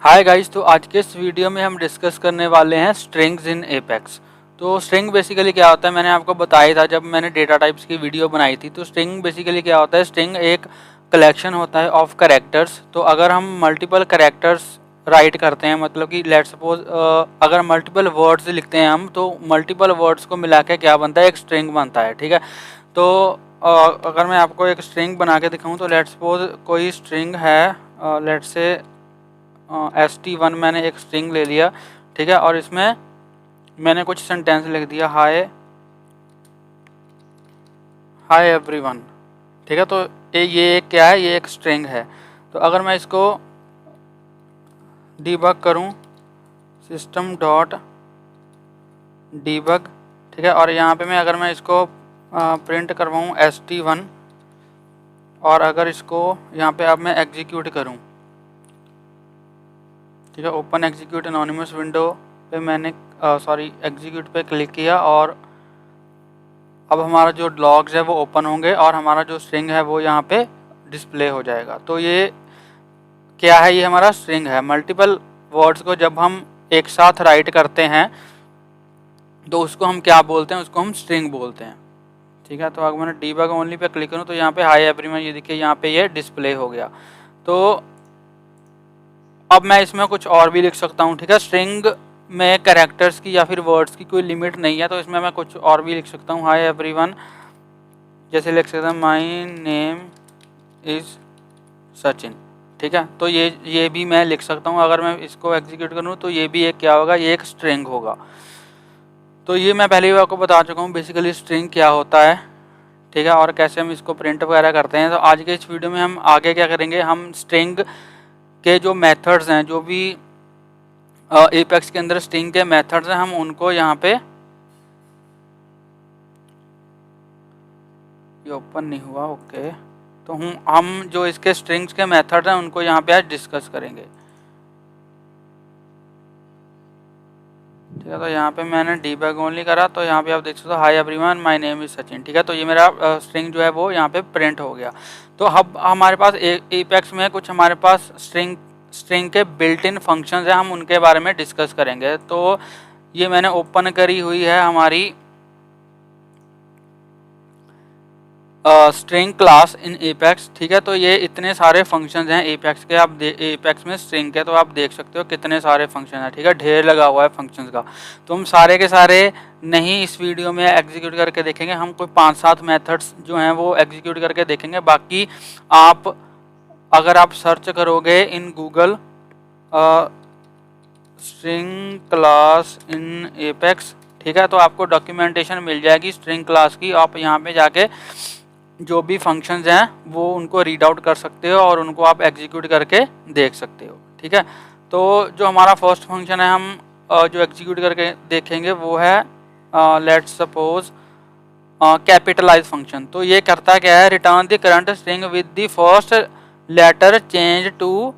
Hi guys, तो आज के इस वीडियो में हम डिस्कस करने वाले हैं स्ट्रिंग्स इन एपेक्स। तो स्ट्रिंग बेसिकली क्या होता है, मैंने आपको बताया था जब मैंने डेटा टाइप्स की वीडियो बनाई थी। तो स्ट्रिंग बेसिकली क्या होता है, स्ट्रिंग एक कलेक्शन होता है ऑफ कैरेक्टर्स। तो अगर हम मल्टीपल कैरेक्टर्स राइट करते हैं, मतलब कि लेट्स सपोज अगर मल्टीपल वर्ड्स लिखते हैं हम, तो मल्टीपल वर्ड्स को मिला के क्या बनता है, एक स्ट्रिंग बनता है। ठीक है, तो अगर मैं आपको एक स्ट्रिंग बना के दिखाऊँ, तो लेट्स सपोज कोई स्ट्रिंग है, लेट्स से ST1 मैंने एक स्ट्रिंग ले लिया। ठीक है, और इसमें मैंने कुछ सेंटेंस लिख दिया, हाय हाय एवरीवन। ठीक है, तो ये क्या है, ये एक स्ट्रिंग है। तो अगर मैं इसको डीबग करूं, सिस्टम डॉट डीबग, ठीक है, और यहाँ पे अगर मैं इसको प्रिंट करवाऊँ ST1, और अगर इसको यहाँ पे अब मैं एग्जीक्यूट करूँ, ठीक है, ओपन एग्जीक्यूट एनोनिमस विंडो पे मैंने एग्जीक्यूट पे क्लिक किया, और अब हमारा जो लॉग्स है वो ओपन होंगे और हमारा जो स्ट्रिंग है वो यहाँ पे डिस्प्ले हो जाएगा। तो ये क्या है, ये हमारा स्ट्रिंग है। मल्टीपल वर्ड्स को जब हम एक साथ राइट करते हैं तो उसको हम क्या बोलते हैं, उसको हम स्ट्रिंग बोलते हैं। ठीक है, तो अगर मैंने डीबग ओनली पे क्लिक करूँ तो यहाँ पे हाय एवरीवन, ये देखिए यहाँ पे ये डिस्प्ले हो गया। तो अब मैं इसमें कुछ और भी लिख सकता हूँ। ठीक है, स्ट्रिंग में कैरेक्टर्स की या फिर वर्ड्स की कोई लिमिट नहीं है, तो इसमें मैं कुछ और भी लिख सकता हूँ। हाय एवरीवन, जैसे लिख सकता हूँ माय नेम इज़ सचिन। ठीक है, तो ये भी मैं लिख सकता हूँ। अगर मैं इसको एग्जीक्यूट करूँ तो ये भी एक क्या होगा, ये एक स्ट्रिंग होगा। तो ये मैं पहले ही आपको बता चुका हूँ बेसिकली स्ट्रिंग क्या होता है। ठीक है, और कैसे हम इसको प्रिंट वगैरह करते हैं। तो आज के इस वीडियो में हम आगे क्या करेंगे, हम स्ट्रिंग के जो मेथड्स हैं, जो भी एपेक्स के अंदर स्ट्रिंग के मेथड्स हैं, हम उनको यहाँ पे, ये ओपन नहीं हुआ, ओके, तो हम जो इसके स्ट्रिंग्स के मेथड हैं उनको यहाँ पे आज डिस्कस करेंगे। ठीक है, तो यहाँ पे मैंने डीबग ओनली करा, तो यहाँ पे आप देख सकते हो hi everyone my name is Sachin. ठीक है, तो ये मेरा स्ट्रिंग जो है वो यहाँ पे प्रिंट हो गया। तो अब हमारे पास एपेक्स में कुछ हमारे पास स्ट्रिंग के बिल्ट इन फंक्शंस हैं, हम उनके बारे में डिस्कस करेंगे। तो ये मैंने ओपन करी हुई है हमारी स्ट्रिंग क्लास इन एपेक्स। ठीक है, तो ये इतने सारे फंक्शंस हैं एपेक्स के, आप एपेक्स में स्ट्रिंग के, तो आप देख सकते हो कितने सारे फंक्शन हैं। ठीक है, ढेर लगा हुआ है फंक्शंस का। तो हम सारे के सारे नहीं इस वीडियो में एग्जीक्यूट करके देखेंगे, हम कोई 5-7 मेथड्स जो हैं वो एग्जीक्यूट करके देखेंगे। बाकी आप अगर आप सर्च करोगे in Google string class in apex, ठीक है, तो आपको डॉक्यूमेंटेशन मिल जाएगी स्ट्रिंग क्लास की। आप यहाँ पे जाके जो भी फंक्शंस हैं वो उनको रीड आउट कर सकते हो और उनको आप एग्जीक्यूट करके देख सकते हो। ठीक है, तो जो हमारा फर्स्ट फंक्शन है, हम जो एग्जीक्यूट करके देखेंगे वो है लेट्स सपोज कैपिटलाइज फंक्शन। तो ये करता क्या है, return the current string with the first letter change to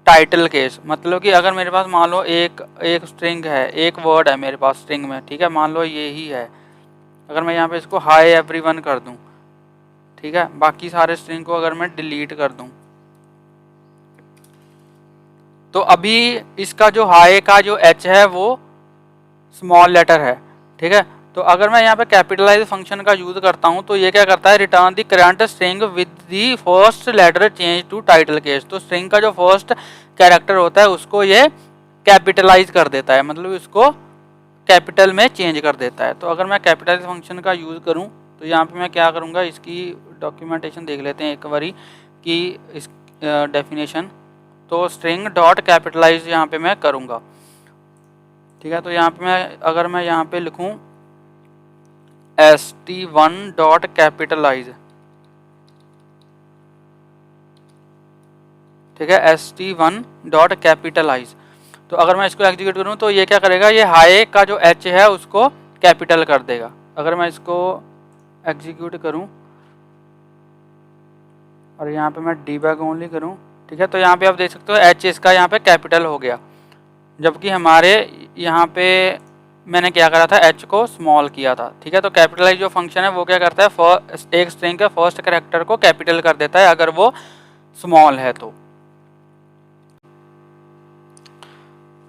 title case. मतलब कि अगर मेरे पास मान लो एक स्ट्रिंग है, एक वर्ड है मेरे पास स्ट्रिंग में, ठीक है, मान लो ये ही है। अगर मैं यहाँ पे इसको हाय एवरीवन कर दूँ, ठीक है, बाकी सारे स्ट्रिंग को अगर मैं डिलीट कर दूं, तो अभी इसका जो हाय का जो एच है वो स्मॉल लेटर है। ठीक है, तो अगर मैं यहाँ पे कैपिटलाइज फंक्शन का यूज करता हूँ तो ये क्या करता है, return the current string with the first letter change to title case. तो स्ट्रिंग का जो फर्स्ट कैरेक्टर होता है उसको ये कैपिटलाइज कर देता है, मतलब इसको कैपिटल में चेंज कर देता है। तो अगर मैं कैपिटलाइज फंक्शन का यूज करूँ तो यहाँ पे मैं क्या करूँगा, इसकी डॉक्यूमेंटेशन देख लेते हैं एक बारी कि इस डेफिनेशन। तो स्ट्रिंग डॉट कैपिटलाइज यहाँ पे मैं करूँगा। ठीक है, तो यहाँ पे अगर मैं यहाँ पे लिखूँ ST1 डॉट कैपिटलाइज, ठीक है, ST1 डॉट कैपिटलाइज, तो अगर मैं इसको एग्जीक्यूट करूँ तो ये क्या करेगा, ये हाई का जो एच है उसको कैपिटल कर देगा। अगर मैं इसको एग्जीक्यूट करूँ और यहाँ पे मैं डीबग ओनली करूँ, ठीक है, तो यहाँ पे आप देख सकते हो एच इसका यहाँ पे कैपिटल हो गया, जबकि हमारे यहाँ पे मैंने क्या करा था, एच को स्मॉल किया था। ठीक है, तो कैपिटलाइज जो फंक्शन है वो क्या करता है, एक स्ट्रिंग के फर्स्ट कैरेक्टर को कैपिटल कर देता है अगर वो स्मॉल है तो।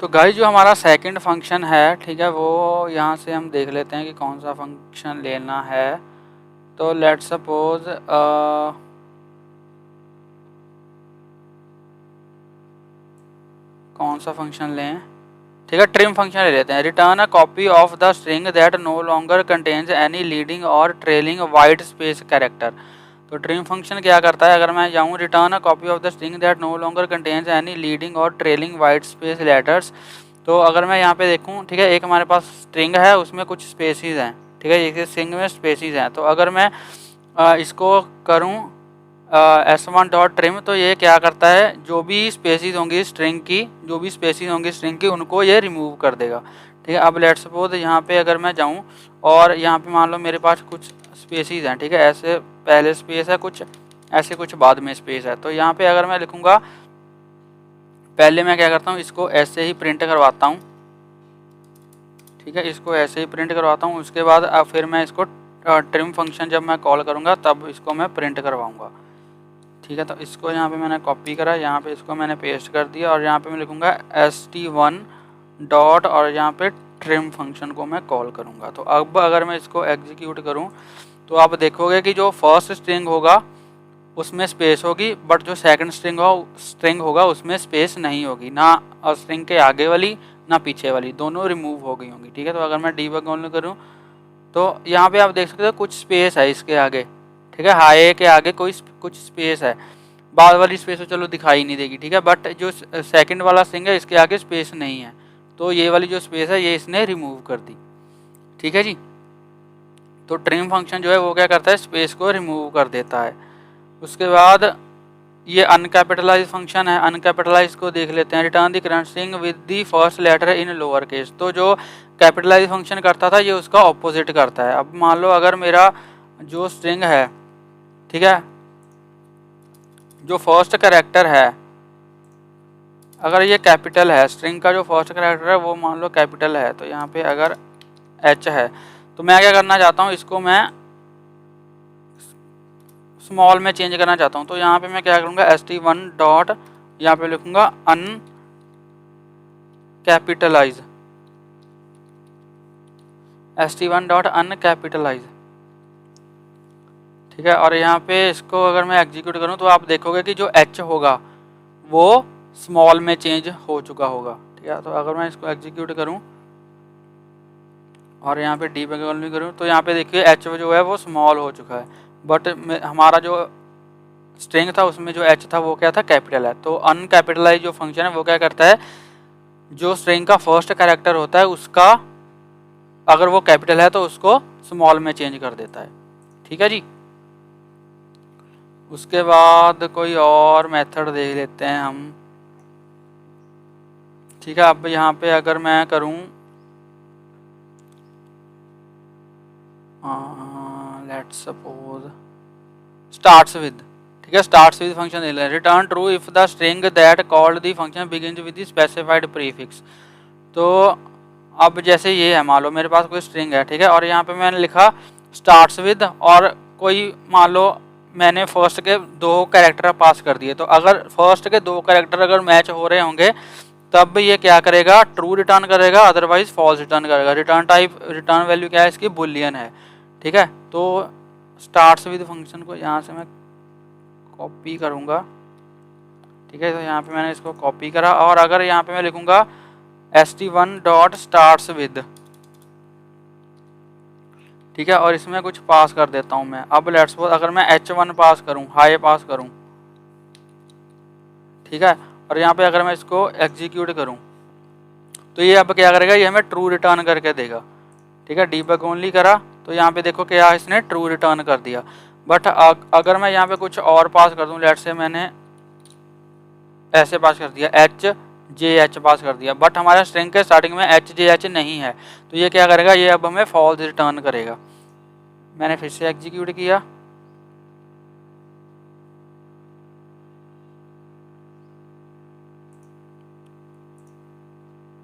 तो गाइस जो हमारा सेकंड फंक्शन है, ठीक है, वो यहाँ से हम देख लेते हैं कि कौन सा फंक्शन लेना है। तो लेट्स सपोज कौन सा फंक्शन लें, ठीक है, ट्रिम फंक्शन ले लेते हैं। Return a copy of the string that no longer contains any leading और ट्रेलिंग वाइट स्पेस कैरेक्टर। तो ट्रिम फंक्शन क्या करता है, अगर मैं जाऊँ return a copy of the string that no longer contains any leading और ट्रेलिंग वाइट स्पेस लेटर्स। तो अगर मैं यहाँ पे देखूँ, ठीक है, एक हमारे पास स्ट्रिंग है, उसमें कुछ स्पेसिस हैं, ठीक है, एक स्ट्रिंग में स्पेसिस हैं। तो अगर मैं इसको करूँ s1 डॉट ट्रिम, तो ये क्या करता है, जो भी स्पेसिस होंगी स्ट्रिंग की, जो भी स्पेसिस होंगी स्ट्रिंग की, उनको ये रिमूव कर देगा, ठीक है। अब लेट्स सपोज यहाँ पे अगर मैं जाऊँ और यहाँ पे मान लो मेरे पास कुछ स्पेसिस हैं, ठीक है, ऐसे पहले स्पेस है कुछ, ऐसे कुछ बाद में स्पेस है। तो यहाँ पे अगर मैं लिखूँगा, पहले मैं क्या करता हूँ, इसको ऐसे ही प्रिंट करवाता हूँ, ठीक है, इसको ऐसे ही प्रिंट करवाता हूँ। उसके बाद अब फिर मैं इसको ट्रिम फंक्शन जब मैं कॉल करूँगा तब इसको मैं प्रिंट करवाऊँगा, ठीक है। तो इसको यहाँ पे मैंने कॉपी करा, यहाँ पे इसको मैंने पेस्ट कर दिया और यहाँ पे मैं लिखूँगा st1 डॉट और यहाँ पे ट्रिम फंक्शन को मैं कॉल करूँगा। तो अब अगर मैं इसको एग्जीक्यूट करूँ तो आप देखोगे कि जो फर्स्ट स्ट्रिंग होगा उसमें स्पेस होगी, बट जो सेकंड स्ट्रिंग होगा उसमें स्पेस नहीं होगी, ना स्ट्रिंग के आगे वाली ना पीछे वाली, दोनों रिमूव हो गई होंगी, ठीक है। तो अगर मैं डीबग ऑन करूँ तो यहाँ पे आप देख सकते हो कुछ स्पेस है इसके आगे, ठीक है, हाई के आगे कुछ स्पेस है, बाद वाली स्पेस तो चलो दिखाई नहीं देगी, ठीक है, बट जो सेकंड वाला स्ट्रिंग है इसके आगे स्पेस नहीं है, तो ये वाली जो स्पेस है ये इसने रिमूव कर दी, ठीक है जी। तो ट्रिम फंक्शन जो है वो क्या करता है, स्पेस को रिमूव कर देता है। उसके बाद ये अनकैपिटलाइज फंक्शन है, अनकैपिटलाइज को देख लेते हैं। Return the current string with the first letter in lower case. तो जो कैपिटलाइज फंक्शन करता था ये उसका ऑपोजिट करता है। अब मान लो अगर मेरा जो स्ट्रिंग है, ठीक है, जो फर्स्ट कैरेक्टर है अगर ये कैपिटल है, स्ट्रिंग का जो फर्स्ट कैरेक्टर है वो मान लो कैपिटल है, तो यहाँ पे अगर h है तो मैं क्या करना चाहता हूँ, इसको मैं स्मॉल में चेंज करना चाहता हूँ। तो यहाँ पे मैं क्या करूँगा, st1 डॉट यहाँ पे लिखूँगा अनकैपिटलाइज, st1 डॉट अनकैपिटलाइज, ठीक है। और यहाँ पे इसको अगर मैं एग्जीक्यूट करूँ तो आप देखोगे कि जो h होगा वो स्मॉल में चेंज हो चुका होगा, ठीक है। तो अगर मैं इसको एग्जीक्यूट करूँ और यहाँ पे डीबग भी करूँ तो यहाँ पे देखिए h जो है वो स्मॉल हो चुका है, बट हमारा जो स्ट्रिंग था उसमें जो h था वो क्या था, कैपिटल है। तो अनकैपिटलाइज जो फंक्शन है वो क्या करता है, जो स्ट्रिंग का फर्स्ट कैरेक्टर होता है उसका अगर वो कैपिटल है तो उसको स्मॉल में चेंज कर देता है, ठीक है जी। उसके बाद कोई और मेथड देख लेते हैं हम, ठीक है। अब यहाँ पे अगर मैं करूँ लेट्स सपोज स्टार्ट्स विद, ठीक है, स्टार्ट्स विद फंक्शन ले लें। Return true if the string that called the function begins with the specified prefix. तो अब जैसे ये है, मान लो मेरे पास कोई स्ट्रिंग है, ठीक है, और यहाँ पे मैंने लिखा स्टार्ट्स विद और कोई मान लो मैंने फर्स्ट के 2 कैरेक्टर पास कर दिए। तो अगर फर्स्ट के 2 कैरेक्टर अगर मैच हो रहे होंगे तब ये क्या करेगा, ट्रू रिटर्न करेगा, अदरवाइज फॉल्स रिटर्न करेगा। रिटर्न टाइप, रिटर्न वैल्यू क्या है इसकी, बुलियन है, ठीक है। तो स्टार्ट्स विद फंक्शन को यहाँ से मैं कॉपी करूँगा, ठीक है। तो यहाँ पे मैंने इसको कॉपी करा और अगर यहाँ पे मैं लिखूँगा st1 डॉट स्टार्ट्स विद, ठीक है, और इसमें कुछ पास कर देता हूँ मैं। अब लेट्स सपोज अगर मैं h1 पास करूँ, हाई पास करूँ, ठीक है, और यहाँ पे अगर मैं इसको एग्जीक्यूट करूँ तो ये अब क्या करेगा, ये हमें ट्रू रिटर्न करके देगा, ठीक है। डीबग ओनली करा तो यहाँ पे देखो क्या इसने ट्रू रिटर्न कर दिया। बट अगर मैं यहाँ पे कुछ और पास कर दूँ, लेट्स से मैंने ऐसे पास कर दिया HJH पास कर दिया, बट हमारे स्ट्रिंग के स्टार्टिंग में HJH नहीं है, तो ये क्या करेगा, ये अब हमें फॉल्स रिटर्न करेगा। मैंने फिर से एग्जीक्यूट किया,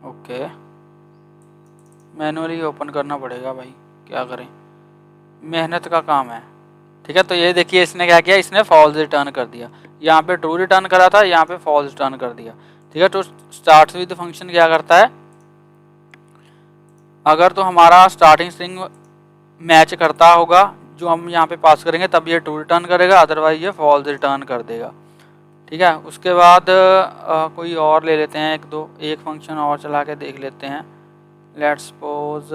ओके, मैनुअली ओपन करना पड़ेगा भाई, क्या करें, मेहनत का काम है, ठीक है। तो ये देखिए इसने क्या किया, इसने फॉल्स रिटर्न कर दिया, यहाँ पे ट्रू रिटर्न करा था, यहाँ पे फॉल्स रिटर्न कर दिया, ठीक ठीक है। तो स्टार्ट विद फंक्शन क्या करता है, अगर तो हमारा स्टार्टिंग स्ट्रिंग मैच करता होगा जो हम यहाँ पे पास करेंगे तब ये ट्रू रिटर्न करेगा, अदरवाइज ये फॉल्स रिटर्न कर देगा। ठीक है। उसके बाद कोई और ले लेते हैं, एक फंक्शन और चला के देख लेते हैं। Let's suppose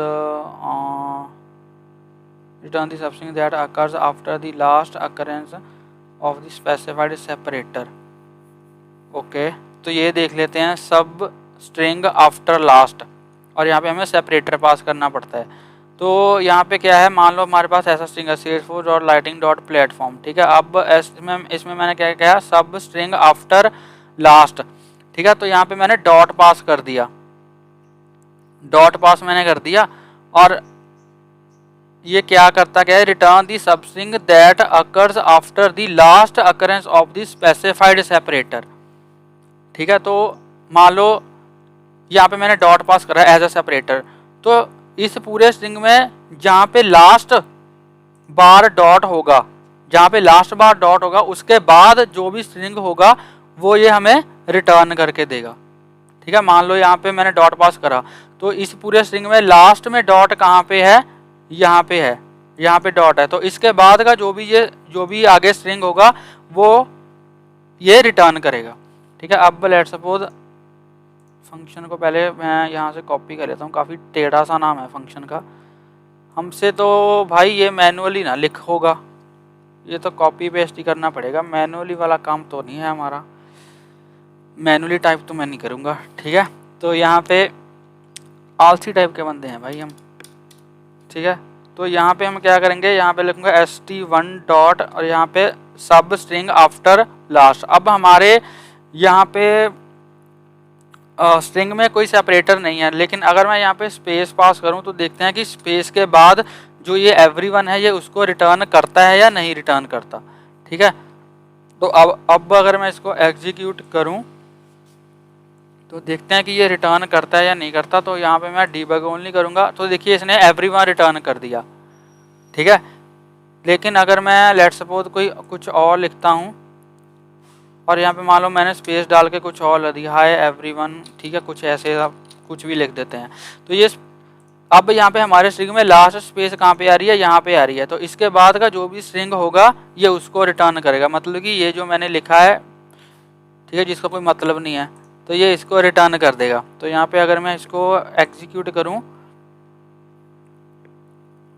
return the substring that occurs after the last occurrence of the specified separator. Okay, तो ये देख लेते हैं सब स्ट्रिंग आफ्टर लास्ट, और यहाँ पे हमें सेपरेटर पास करना पड़ता है। तो यहाँ पे क्या है, मान लो हमारे पास ऐसा स्ट्रिंग है salesforce.lighting.platform। ठीक है। अब इसमें मैंने क्या किया, सब स्ट्रिंग आफ्टर लास्ट। ठीक है। तो यहाँ पे मैंने डॉट पास कर दिया, डॉट पास मैंने कर दिया, और ये क्या करता क्या है, रिटर्न दी सब string that occurs after the last occurrence of the specified separator. ठीक है। तो मान लो यहाँ पे मैंने डॉट पास करा एज अ सेपरेटर, तो इस पूरे स्ट्रिंग में जहाँ पे लास्ट बार डॉट होगा, जहाँ पे लास्ट बार डॉट होगा उसके बाद जो भी स्ट्रिंग होगा वो ये हमें रिटर्न करके देगा। ठीक है। मान लो यहाँ पे मैंने डॉट पास करा, तो इस पूरे स्ट्रिंग में लास्ट में डॉट कहाँ पे है, यहाँ पे है, यहाँ पे डॉट है, तो इसके बाद का जो भी आगे स्ट्रिंग होगा वो ये रिटर्न करेगा। ठीक है। अब लेट्स सपोज फंक्शन को पहले मैं यहाँ से कॉपी कर लेता हूँ, काफ़ी टेढ़ा सा नाम है फंक्शन का, हमसे तो भाई ये मैनुअली ना लिख होगा, ये तो कॉपी पेस्ट ही करना पड़ेगा, मैनुअली वाला काम तो नहीं है हमारा, मैनुअली टाइप तो मैं नहीं करूँगा। ठीक है। तो यहाँ पे आलसी टाइप के बंदे हैं भाई हम। ठीक है। तो यहाँ पे हम क्या करेंगे, यहाँ पे लिखूँगा st1 डॉट और यहाँ पे सब स्ट्रिंग आफ्टर लास्ट। अब हमारे यहाँ पे स्ट्रिंग में कोई सेपरेटर नहीं है, लेकिन अगर मैं यहाँ पे स्पेस पास करूँ तो देखते हैं कि स्पेस के बाद जो ये एवरीवन है ये उसको रिटर्न करता है या नहीं रिटर्न करता। ठीक है। तो अब अगर मैं इसको एग्जीक्यूट करूँ तो देखते हैं कि ये रिटर्न करता है या नहीं करता। तो यहाँ पे मैं डीबग ओनली करूँगा, तो देखिए इसने एवरीवन रिटर्न कर दिया। ठीक है। लेकिन अगर मैं लेट्स सपोज कुछ और लिखता हूँ और यहाँ पे मान लो मैंने स्पेस डाल के कुछ और लिख दिया, हाय एवरीवन। ठीक है। कुछ ऐसे कुछ भी लिख देते हैं, तो ये अब यहाँ पे हमारे स्ट्रिंग में लास्ट स्पेस कहाँ पे आ रही है, यहाँ पे आ रही है, तो इसके बाद का जो भी स्ट्रिंग होगा ये उसको रिटर्न करेगा। मतलब कि ये जो मैंने लिखा है, ठीक है, जिसका कोई मतलब नहीं है, तो ये इसको रिटर्न कर देगा। तो यहाँ पे अगर मैं इसको एग्जीक्यूट करूँ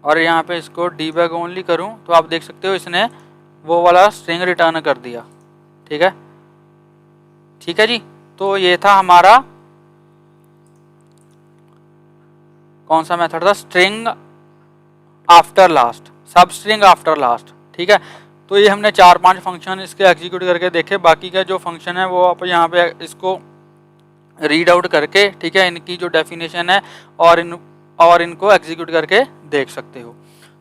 और यहाँ पे इसको डीबग ओनली करूँ तो आप देख सकते हो इसने वो वाला स्ट्रिंग रिटर्न कर दिया। ठीक है। ठीक है जी। तो ये था हमारा कौन सा मेथड था, स्ट्रिंग आफ्टर लास्ट, सब स्ट्रिंग आफ्टर लास्ट। ठीक है। तो ये हमने 4-5 फंक्शन इसके एग्जीक्यूट करके देखे। बाकी का जो फंक्शन है वो आप यहाँ पे इसको रीड आउट करके, ठीक है, इनकी जो डेफिनेशन है और इनको एग्जीक्यूट करके देख सकते हो।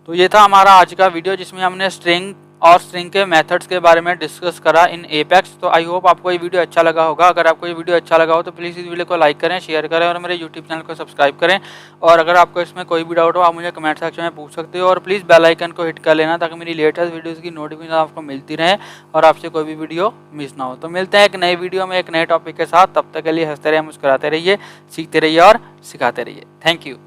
तो ये था हमारा आज का वीडियो जिसमें हमने स्ट्रिंग और स्ट्रिंग के मेथड्स के बारे में डिस्कस करा इन एपेक्स। तो आई होप आपको ये वीडियो अच्छा लगा होगा। अगर आपको ये वीडियो अच्छा लगा हो तो प्लीज़ इस वीडियो को लाइक करें, शेयर करें और मेरे यूट्यूब चैनल को सब्सक्राइब करें। और अगर आपको इसमें कोई भी डाउट हो आप मुझे कमेंट सेक्शन में पूछ सकते हो, और प्लीज़ बेल आइकन को हिट कर लेना ताकि मेरी लेटेस्ट वीडियोज़ की नोटिफिकेशन आपको मिलती रहे और आपसे कोई भी वीडियो मिस ना हो। तो मिलते हैं एक नई वीडियो में एक नए टॉपिक के साथ। तब तक के लिए हंसते रहिए, मुस्कुराते रहिए, सीखते रहिए और सिखाते रहिए। Thank you.